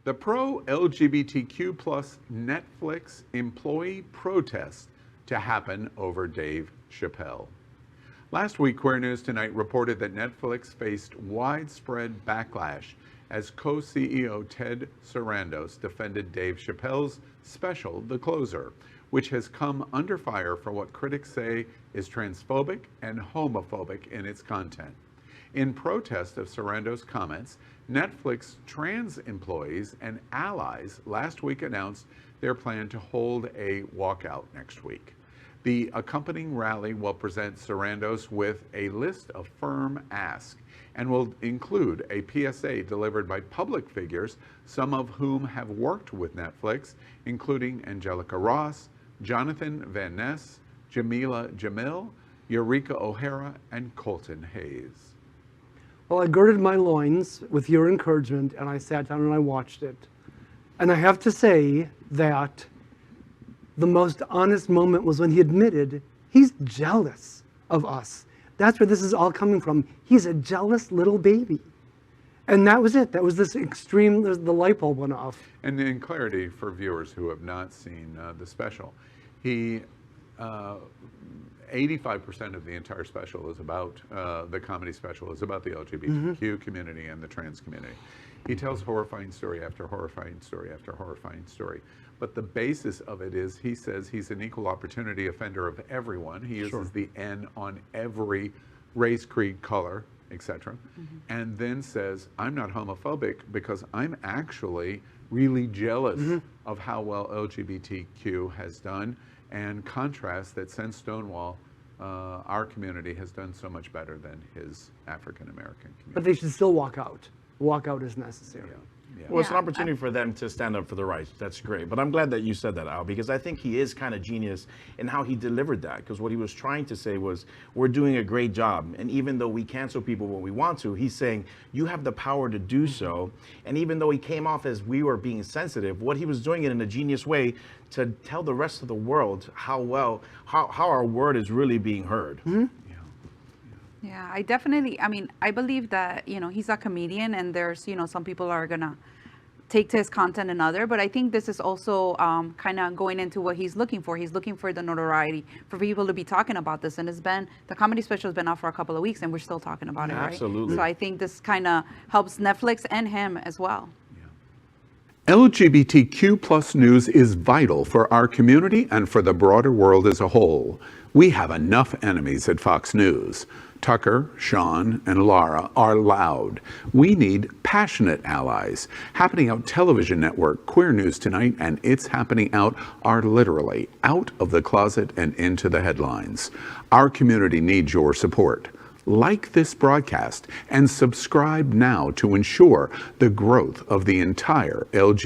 The pro-LGBTQ plus Netflix employee protest to happen over Dave Chappelle. Last week, Queer News Tonight reported that Netflix faced widespread backlash as co-CEO Ted Sarandos defended Dave Chappelle's special, The Closer, which has come under fire for what critics say is transphobic and homophobic in its content. In protest of Sarandos' comments, Netflix trans employees and allies last week announced their plan to hold a walkout next week. The accompanying rally will present Sarandos with a list of firm asks and will include a PSA delivered by public figures, some of whom have worked with Netflix, including Angelica Ross, Jonathan Van Ness, Jameela Jamil, Eureka O'Hara, and Colton Haynes. Well, I girded my loins with your encouragement, and I sat down and I watched it. And I have to say that the most honest moment was when he admitted he's jealous of us. That's where this is all coming from. He's a jealous little baby. And that was it. That was this extreme, the light bulb went off. And in clarity for viewers who have not seen the special, he 85% of the entire special is about, the comedy special is about the LGBTQ community and the trans community. He tells horrifying story after horrifying story after horrifying story. But the basis of it is he says he's an equal opportunity offender of everyone. He uses the N on every race, creed, color, etc. And then says, I'm not homophobic because I'm actually really jealous of how well LGBTQ has done, and contrast that since Stonewall, our community has done so much better than his African American community. But they should still walk out. Walkout is necessary. Yeah. Well, it's an opportunity for them to stand up for the rights. That's great. But I'm glad that you said that, Al, because I think he is kind of genius in how he delivered that. Because what he was trying to say was, we're doing a great job. And even though we cancel people when we want to, he's saying, you have the power to do so. And even though he came off as we were being sensitive, what he was doing it in a genius way to tell the rest of the world how our word is really being heard. Yeah, I believe that, he's a comedian, and there's, some people are gonna take to his content and other, but I think this is also kind of going into what he's looking for. He's looking for the notoriety, for people to be talking about this, and the comedy special has been out for a couple of weeks, and we're still talking about it, right? Absolutely. So I think this kind of helps Netflix and him as well. LGBTQ plus news is vital for our community and for the broader world as a whole. We have enough enemies at Fox News. Tucker, Sean, and Laura are loud. We need passionate allies. Happening Out Television Network, Queer News Tonight, and It's Happening Out are literally out of the closet and into the headlines. Our community needs your support. Like this broadcast and subscribe now to ensure the growth of the entire LGBT